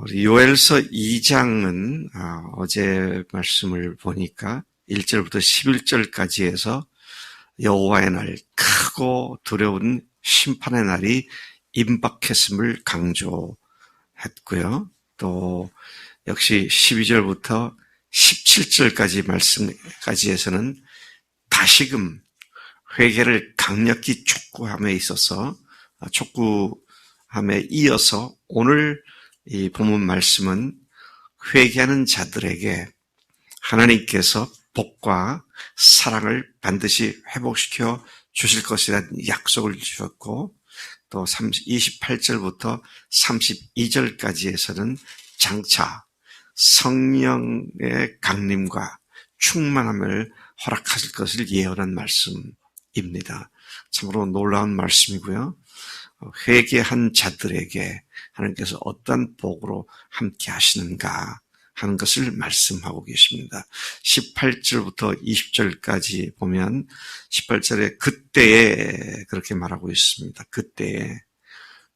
우리 요엘서 2장은 어제 말씀을 보니까 1절부터 11절까지 해서 여호와의 날, 크고 두려운 심판의 날이 임박했음을 강조했고요. 또 역시 12절부터 17절까지 말씀까지 해서는 다시금 회개를 강력히 촉구함에 있어서 촉구함에 이어서 오늘 이 본문 말씀은 회개하는 자들에게 하나님께서 복과 사랑을 반드시 회복시켜 주실 것이라는 약속을 주셨고, 또 28절부터 32절까지 해서는 장차 성령의 강림과 충만함을 허락하실 것을 예언한 말씀입니다. 참으로 놀라운 말씀이고요. 회개한 자들에게 하나님께서 어떤 복으로 함께 하시는가 하는 것을 말씀하고 계십니다. 18절부터 20절까지 보면 18절에 그때에 그렇게 말하고 있습니다.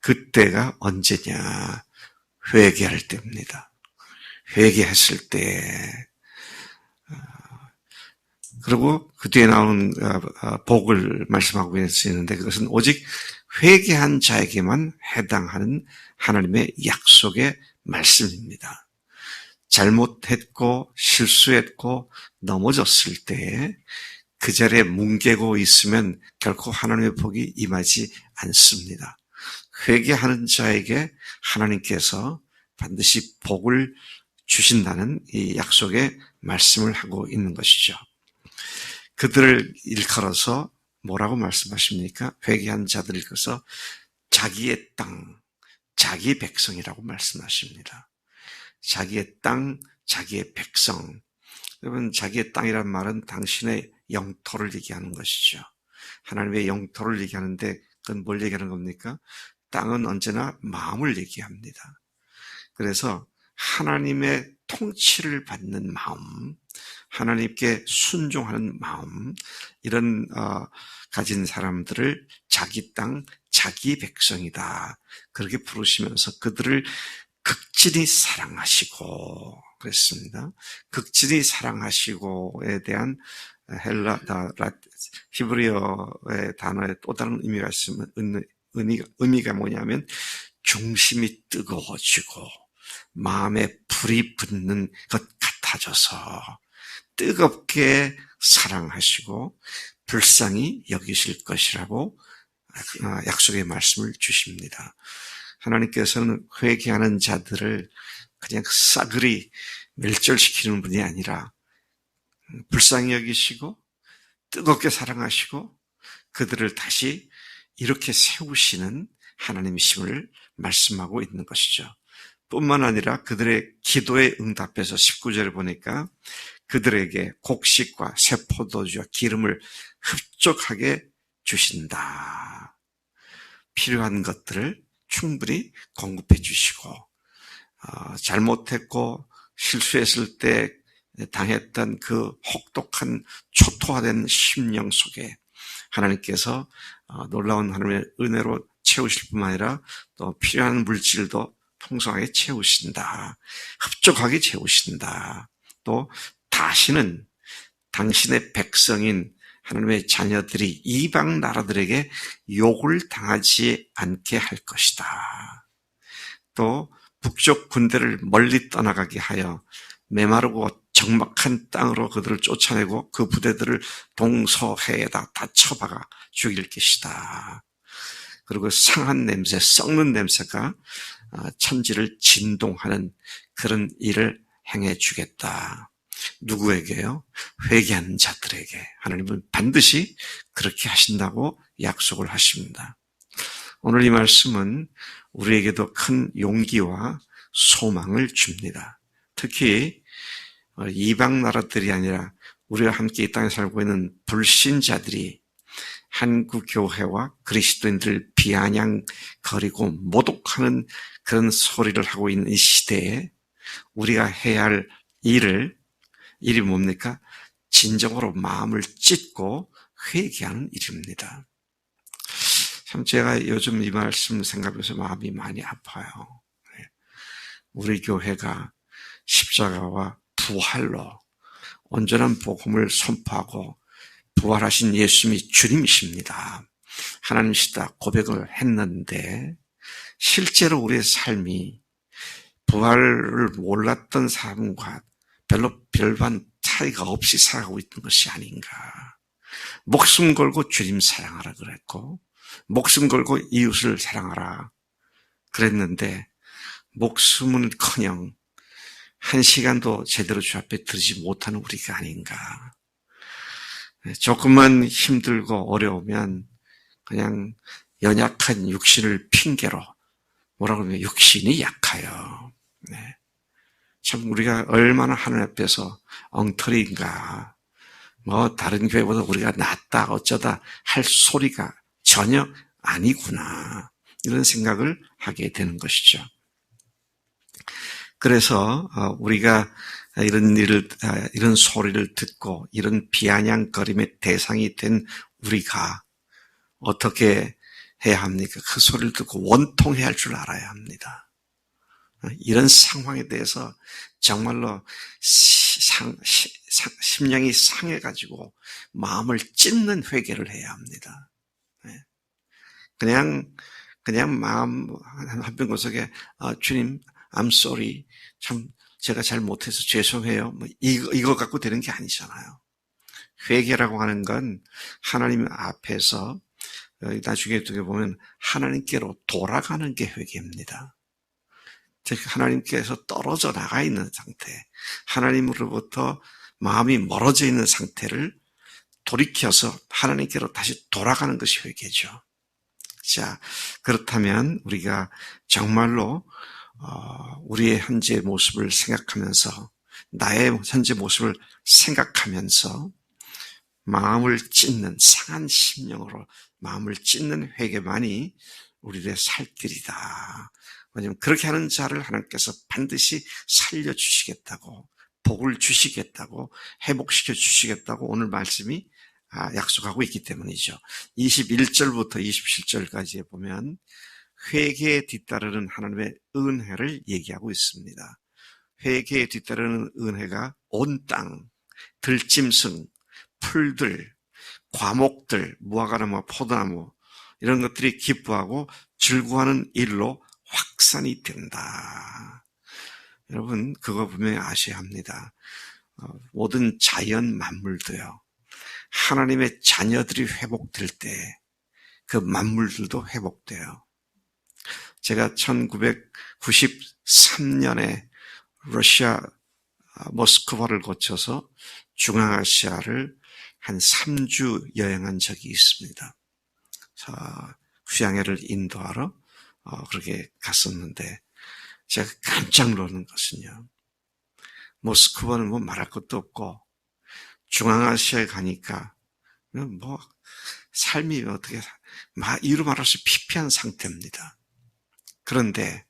그때가 언제냐? 회개할 때입니다. 회개했을 때. 그리고 그 뒤에 나오는 복을 말씀하고 있는데 그것은 오직 회개한 자에게만 해당하는 하나님의 약속의 말씀입니다. 잘못했고 실수했고 넘어졌을 때 그 자리에 뭉개고 있으면 결코 하나님의 복이 임하지 않습니다. 회개하는 자에게 하나님께서 반드시 복을 주신다는 이 약속의 말씀을 하고 있는 것이죠. 그들을 일컬어서 뭐라고 말씀하십니까? 회개한 자들을 일컬어서 자기의 땅, 자기 백성이라고 말씀하십니다. 자기의 땅, 자기의 백성. 여러분, 자기의 땅이란 말은 당신의 영토를 얘기하는 것이죠. 하나님의 영토를 얘기하는데 그건 뭘 얘기하는 겁니까? 땅은 언제나 마음을 얘기합니다. 그래서 하나님의 통치를 받는 마음, 하나님께 순종하는 마음, 이런 가진 사람들을 자기 땅, 자기 백성이다. 그렇게 부르시면서 그들을 극진히 사랑하시고 그랬습니다. 극진히 사랑하시고에 대한 히브리어의 단어의 또 다른 의미가 있으면 의미가 뭐냐면 중심이 뜨거워지고 마음에 불이 붙는 것 같아져서 뜨겁게 사랑하시고 불쌍히 여기실 것이라고 약속의 말씀을 주십니다. 하나님께서는 회개하는 자들을 그냥 싸그리 멸절시키는 분이 아니라 불쌍히 여기시고 뜨겁게 사랑하시고 그들을 다시 이렇게 세우시는 하나님이심을 말씀하고 있는 것이죠. 뿐만 아니라 그들의 기도에 응답해서 19절에 보니까 그들에게 곡식과 새 포도주와 기름을 흡족하게 주신다. 필요한 것들을 충분히 공급해 주시고 잘못했고 실수했을 때 당했던 그 혹독한 초토화된 심령 속에 하나님께서 놀라운 하나님의 은혜로 채우실 뿐만 아니라 또 필요한 물질도 풍성하게 채우신다. 흡족하게 채우신다. 또 다시는 당신의 백성인 하나님의 자녀들이 이방 나라들에게 욕을 당하지 않게 할 것이다. 또 북쪽 군대를 멀리 떠나가게 하여 메마르고 적막한 땅으로 그들을 쫓아내고 그 부대들을 동서해에다 다 쳐박아 죽일 것이다. 그리고 상한 냄새, 썩는 냄새가 천지를 진동하는 그런 일을 행해 주겠다. 누구에게요? 회개하는 자들에게. 하나님은 반드시 그렇게 하신다고 약속을 하십니다. 오늘 이 말씀은 우리에게도 큰 용기와 소망을 줍니다. 특히 이방 나라들이 아니라 우리와 함께 이 땅에 살고 있는 불신자들이 한국 교회와 그리스도인들을 비아냥거리고 모독하는 그런 소리를 하고 있는 이 시대에 우리가 해야 할 일이 뭡니까? 진정으로 마음을 찢고 회개하는 일입니다. 참 제가 요즘 이 말씀 생각해서 마음이 많이 아파요. 우리 교회가 십자가와 부활로 온전한 복음을 선포하고 부활하신 예수님이 주님이십니다, 하나님이시다 고백을 했는데, 실제로 우리의 삶이 부활을 몰랐던 사람과 별로 별반 차이가 없이 살아가고 있는 것이 아닌가. 목숨 걸고 주님 사랑하라 그랬고, 목숨 걸고 이웃을 사랑하라 그랬는데, 목숨은커녕 한 시간도 제대로 주 앞에 들지 못하는 우리가 아닌가. 조금만 힘들고 어려우면 그냥 연약한 육신을 핑계로 뭐라고 하면 육신이 약하여. 네. 참 우리가 얼마나 하늘 앞에서 엉터리인가. 뭐 다른 교회보다 우리가 낫다 어쩌다 할 소리가 전혀 아니구나, 이런 생각을 하게 되는 것이죠. 그래서 우리가 이런 소리를 듣고 이런 비아냥거림의 대상이 된 우리가 어떻게 해야 합니까? 그 소리를 듣고 원통해야 할 줄 알아야 합니다. 이런 상황에 대해서 정말로 심령이 상해가지고 마음을 찢는 회개를 해야 합니다. 그냥 마음 한편구석에 주님, I'm sorry, 참 제가 잘 못해서 죄송해요, 뭐 이거 갖고 되는 게 아니잖아요. 회개라고 하는 건 하나님 앞에서 나중에 어떻게 보면 하나님께로 돌아가는 게 회개입니다. 즉 하나님께서 떨어져 나가 있는 상태, 하나님으로부터 마음이 멀어져 있는 상태를 돌이켜서 하나님께로 다시 돌아가는 것이 회개죠. 자, 그렇다면 우리가 정말로 우리의 현재 모습을 생각하면서, 나의 현재 모습을 생각하면서 마음을 찢는, 상한 심령으로 마음을 찢는 회개만이 우리의 살 길이다. 왜냐하면 그렇게 하는 자를 하나님께서 반드시 살려주시겠다고, 복을 주시겠다고, 회복시켜 주시겠다고 오늘 말씀이 약속하고 있기 때문이죠. 21절부터 27절까지에 보면 회개에 뒤따르는 하나님의 은혜를 얘기하고 있습니다. 회개에 뒤따르는 은혜가 온 땅, 들짐승, 풀들, 과목들, 무화과나무, 포도나무 이런 것들이 기뻐하고 즐거워하는 일로 확산이 된다. 여러분 그거 분명히 아셔야 합니다. 모든 자연 만물도요, 하나님의 자녀들이 회복될 때 그 만물들도 회복돼요. 제가 1993년에 러시아 모스크바를 거쳐서 중앙아시아를 한 3주 여행한 적이 있습니다. 휴양회를 인도하러 그렇게 갔었는데, 제가 깜짝 놀란 것은요, 모스크바는 뭐 말할 것도 없고 중앙아시아에 가니까 뭐 삶이 어떻게 이루 말할 수 피폐한 상태입니다. 그런데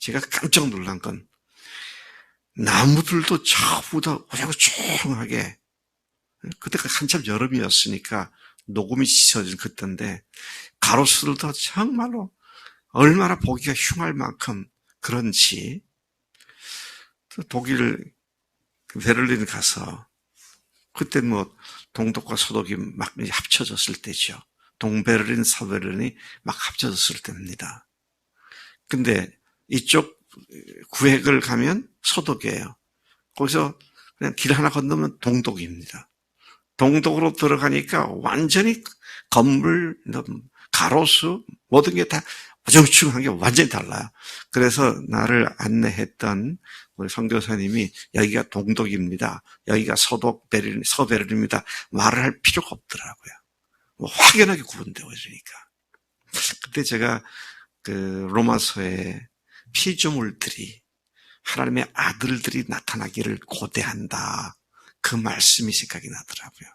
제가 깜짝 놀란 건 나무들도 전부 다 우렁충하게, 그때가 한참 여름이었으니까 녹음이 짙어진 그때인데 가로수들도 정말로 얼마나 보기가 흉할 만큼 그런지, 독일 베를린 가서, 그때 뭐 동독과 서독이 막 합쳐졌을 때죠. 동베를린, 서베를린이 막 합쳐졌을 때입니다. 근데 이쪽 구획을 가면 서독이에요. 거기서 그냥 길 하나 건너면 동독입니다. 동독으로 들어가니까 완전히 건물, 가로수, 모든 게 다 우중충한 게 완전히 달라요. 그래서 나를 안내했던 우리 선교사님이 여기가 동독입니다, 여기가 서독 베를린, 서베를린입니다 말을 할 필요가 없더라고요. 뭐 확연하게 구분되어 있으니까. 그때 제가 그 로마서의 피조물들이 하나님의 아들들이 나타나기를 고대한다, 그 말씀이 생각이 나더라고요.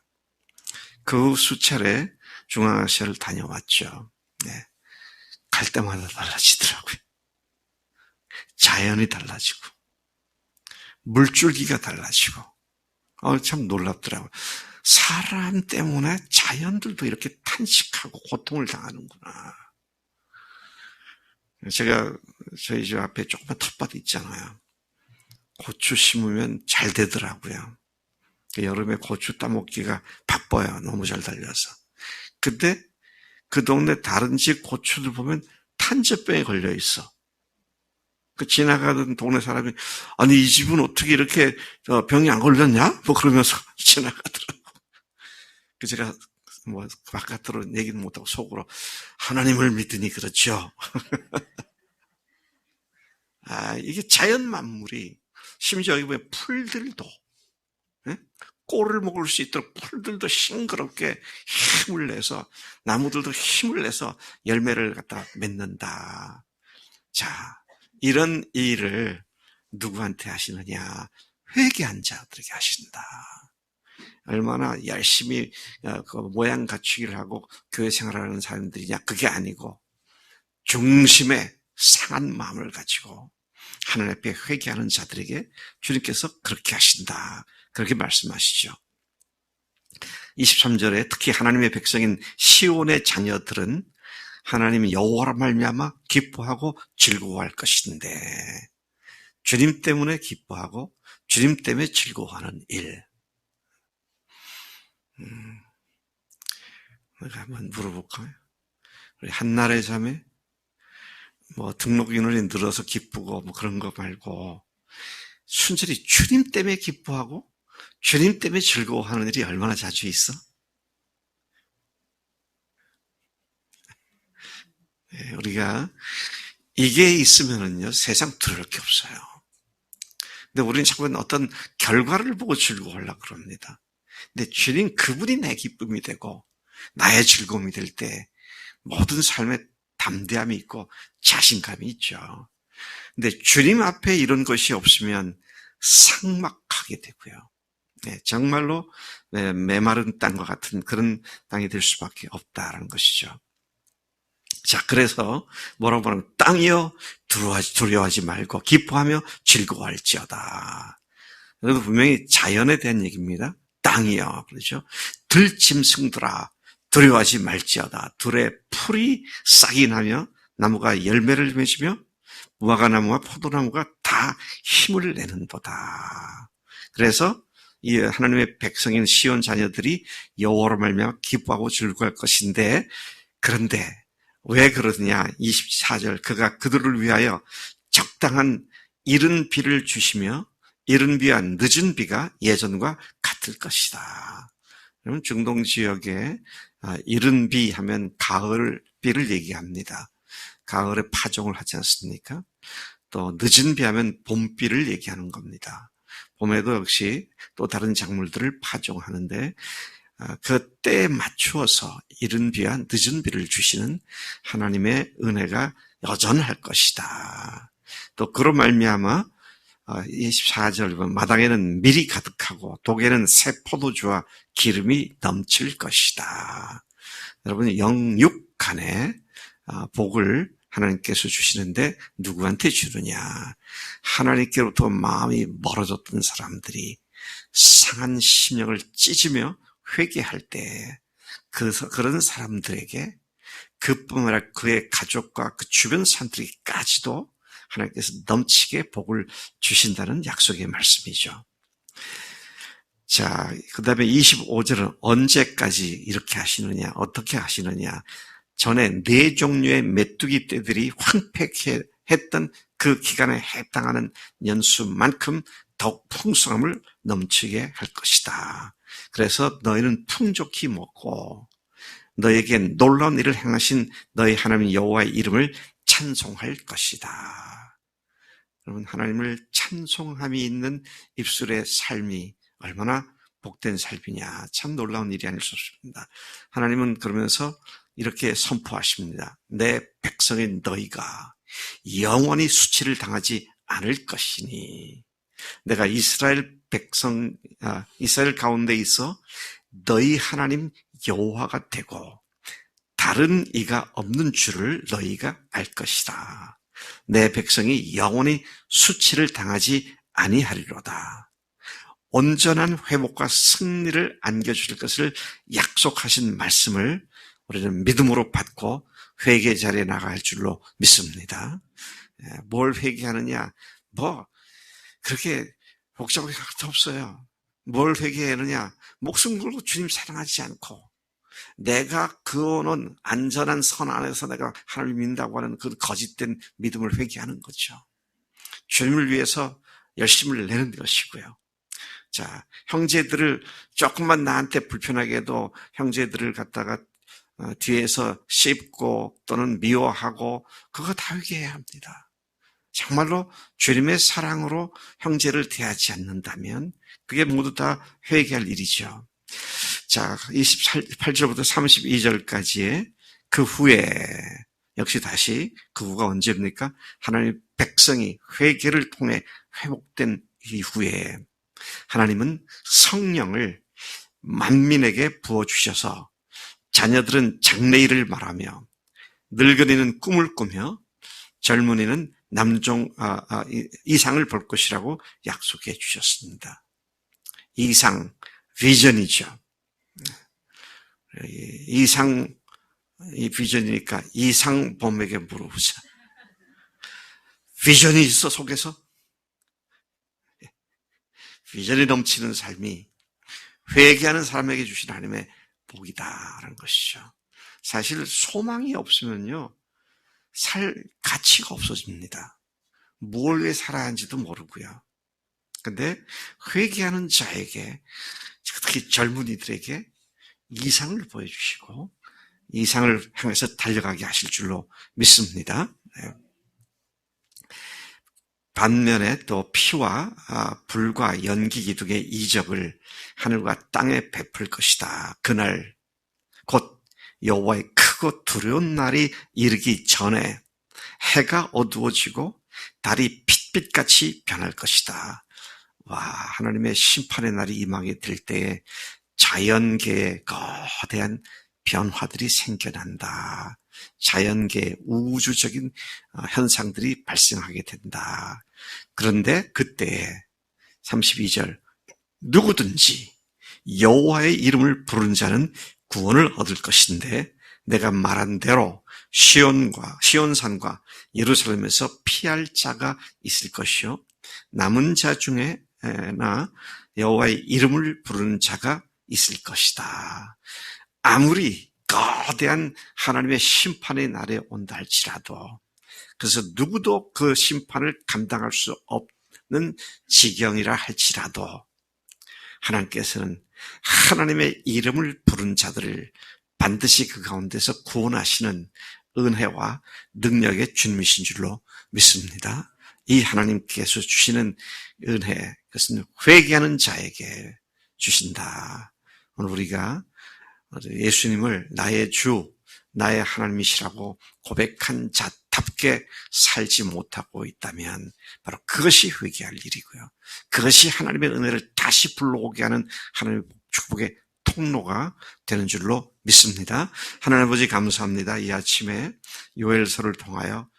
그 수차례 중앙아시아를 다녀왔죠. 네. 갈 때마다 달라지더라고요. 자연이 달라지고 물줄기가 달라지고 참 놀랍더라고요. 사람 때문에 자연들도 이렇게 탄식하고 고통을 당하는구나. 제가 저희 집 앞에 조그만 텃밭 있잖아요. 고추 심으면 잘 되더라고요. 여름에 고추 따먹기가 바빠요. 너무 잘 달려서. 근데 그 동네 다른 집 고추들 보면 탄저병에 걸려 있어. 그 지나가던 동네 사람이, 아니 이 집은 어떻게 이렇게 병이 안 걸렸냐? 뭐 그러면서 지나가더라고. 그 제가 뭐 바깥으로 얘기는 못하고 속으로 하나님을 믿으니 그렇죠. 아, 이게 자연 만물이, 심지어 여기 보면 풀들도, 예? 꼴을 먹을 수 있도록 풀들도 싱그럽게 힘을 내서, 나무들도 힘을 내서 열매를 갖다 맺는다. 자, 이런 일을 누구한테 하시느냐? 회개한 자들에게 하신다. 얼마나 열심히 그 모양 갖추기를 하고 교회 생활하는 사람들이냐? 그게 아니고 중심에 상한 마음을 가지고 하나님 앞에 회개하는 자들에게 주님께서 그렇게 하신다. 그렇게 말씀하시죠. 23절에 특히 하나님의 백성인 시온의 자녀들은 하나님 여호와로 말미암아 기뻐하고 즐거워할 것인데, 주님 때문에 기뻐하고 주님 때문에 즐거워하는 일. 내가 한번 물어볼까요? 우리 한나라의 자매, 뭐 등록인원이 늘어서 기쁘고 뭐 그런 거 말고 순전히 주님 때문에 기뻐하고 주님 때문에 즐거워하는 일이 얼마나 자주 있어? 우리가 이게 있으면은요, 세상 두려울 게 없어요. 근데 우리는 자꾸 어떤 결과를 보고 즐거워하려고 그럽니다. 근데 주님 그분이 내 기쁨이 되고 나의 즐거움이 될 때 모든 삶에 담대함이 있고 자신감이 있죠. 근데 주님 앞에 이런 것이 없으면 삭막하게 되고요. 네, 정말로 메마른 땅과 같은 그런 땅이 될 수밖에 없다라는 것이죠. 자, 그래서 뭐라고 말하면 땅이여 두려워하지 말고 기뻐하며 즐거워할지어다. 이것도 분명히 자연에 대한 얘기입니다. 땅이여, 그렇죠? 들짐승들아 두려워하지 말지어다. 들에 풀이 싹이 나며 나무가 열매를 맺으며 무화과나무와 포도나무가 다 힘을 내는도다. 그래서 이 하나님의 백성인 시온 자녀들이 여호와로 말미암아 기뻐하고 즐거워할 것인데, 그런데 왜 그러느냐? 24절, 그가 그들을 위하여 적당한 이른 비를 주시며 이른 비와 늦은 비가 예전과 같을 것이다. 여러분, 중동 지역에 이른 비 하면 가을 비를 얘기합니다. 가을에 파종을 하지 않습니까? 또 늦은 비 하면 봄비를 얘기하는 겁니다. 봄에도 역시 또 다른 작물들을 파종하는데 그 때에 맞추어서 이른 비와 늦은 비를 주시는 하나님의 은혜가 여전할 것이다. 또 그로 말미암아 24절 마당에는 밀이 가득하고 독에는 새 포도주와 기름이 넘칠 것이다. 여러분, 영육 간에 복을 하나님께서 주시는데 누구한테 주느냐? 하나님께로부터 마음이 멀어졌던 사람들이 상한 심령을 찢으며 회개할 때 그런 사람들에게 그뿐만 아니라 그의 가족과 그 주변 사람들에게까지도 하나님께서 넘치게 복을 주신다는 약속의 말씀이죠. 자, 그 다음에 25절은 언제까지 이렇게 하시느냐, 어떻게 하시느냐. 전에 4종류의 메뚜기 떼들이 황폐했던 그 기간에 해당하는 연수만큼 더욱 풍성함을 넘치게 할 것이다. 그래서 너희는 풍족히 먹고 너에게 놀라운 일을 행하신 너희 하나님 여호와의 이름을 찬송할 것이다. 여러분, 하나님을 찬송함이 있는 입술의 삶이 얼마나 복된 삶이냐. 참 놀라운 일이 아닐 수 없습니다. 하나님은 그러면서 이렇게 선포하십니다. 내 백성인 너희가 영원히 수치를 당하지 않을 것이니 내가 이스라엘 가운데 있어 너희 하나님 여호와가 되고 다른 이가 없는 줄을 너희가 알 것이다. 내 백성이 영원히 수치를 당하지 아니하리로다. 온전한 회복과 승리를 안겨주실 것을 약속하신 말씀을 우리는 믿음으로 받고 회개 자리에 나갈 줄로 믿습니다. 뭘 회개하느냐? 그렇게 복잡하게 할 것도 없어요. 뭘 회개하느냐? 목숨 걸고 주님 사랑하지 않고 내가 그어놓은 안전한 선 안에서 내가 하나님을 믿는다고 하는 그 거짓된 믿음을 회개하는 거죠. 주님을 위해서 열심을 내는 것이고요. 자, 형제들을 조금만 나한테 불편하게 해도 형제들을 갖다가 뒤에서 씹고 또는 미워하고 그거 다 회개해야 합니다. 정말로 주님의 사랑으로 형제를 대하지 않는다면 그게 모두 다 회개할 일이죠. 자, 28절부터 32절까지의 그 후에 역시 다시 그 후가 언제입니까? 하나님 백성이 회개를 통해 회복된 이후에 하나님은 성령을 만민에게 부어주셔서 자녀들은 장래일을 말하며 늙은이는 꿈을 꾸며 젊은이는 이상을 볼 것이라고 약속해 주셨습니다. 이상, 비전이죠. 이 비전이니까 이상범에게 물어보자. 비전이 있어, 속에서? 비전이 넘치는 삶이 회개하는 사람에게 주신 하나님의 복이다라는 것이죠. 사실 소망이 없으면요, 살 가치가 없어집니다. 뭘 위해 살아야 하는지도 모르고요. 근데 회개하는 자에게, 특히 젊은이들에게 이상을 보여주시고 이상을 향해서 달려가게 하실 줄로 믿습니다. 반면에 또 피와 불과 연기 기둥의 이적을 하늘과 땅에 베풀 것이다. 그날 곧 여호와의 크고 두려운 날이 이르기 전에 해가 어두워지고 달이 핏빛같이 변할 것이다. 와, 하나님의 심판의 날이 임하게 될 때에 자연계에 거대한 변화들이 생겨난다. 자연계의 우주적인 현상들이 발생하게 된다. 그런데 그때 32절 누구든지 여호와의 이름을 부르는 자는 구원을 얻을 것인데 내가 말한 대로 시온산과 예루살렘에서 피할 자가 있을 것이요 남은 자 중에나 여호와의 이름을 부르는 자가 있을 것이다. 아무리 거대한 하나님의 심판의 날에 온다 할지라도, 그래서 누구도 그 심판을 감당할 수 없는 지경이라 할지라도 하나님께서는 하나님의 이름을 부른 자들을 반드시 그 가운데서 구원하시는 은혜와 능력의 주님이신 줄로 믿습니다. 이 하나님께서 주시는 은혜, 그것은 회개하는 자에게 주신다. 오늘 우리가 예수님을 나의 주, 나의 하나님이시라고 고백한 자답게 살지 못하고 있다면 바로 그것이 회개할 일이고요. 그것이 하나님의 은혜를 다시 불러오게 하는 하나님의 축복의 통로가 되는 줄로 믿습니다. 하나님 아버지 감사합니다. 이 아침에 요엘서를 통하여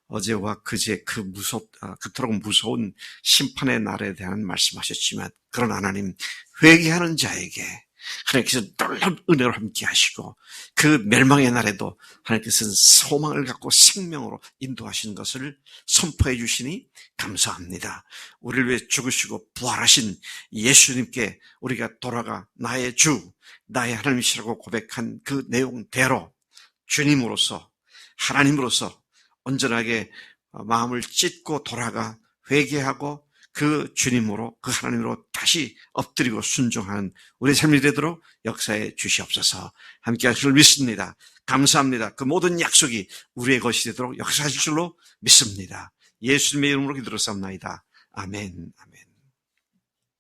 어제와 그제 그토록 무서운 심판의 날에 대한 말씀하셨지만 그런 하나님, 회개하는 자에게 하나님께서 놀라운 은혜로 함께 하시고 그 멸망의 날에도 하나님께서는 소망을 갖고 생명으로 인도하시는 것을 선포해 주시니 감사합니다. 우리를 위해 죽으시고 부활하신 예수님께 우리가 돌아가 나의 주, 나의 하나님이시라고 고백한 그 내용대로 주님으로서, 하나님으로서 온전하게 마음을 찢고 돌아가 회개하고 그 주님으로, 그 하나님으로 다시 엎드리고 순종하는 우리 삶이 되도록 역사해 주시옵소서. 함께 하실 줄 믿습니다. 감사합니다. 그 모든 약속이 우리의 것이 되도록 역사하실 줄로 믿습니다. 예수님의 이름으로 기도를 쌉나이다. 아멘, 아멘.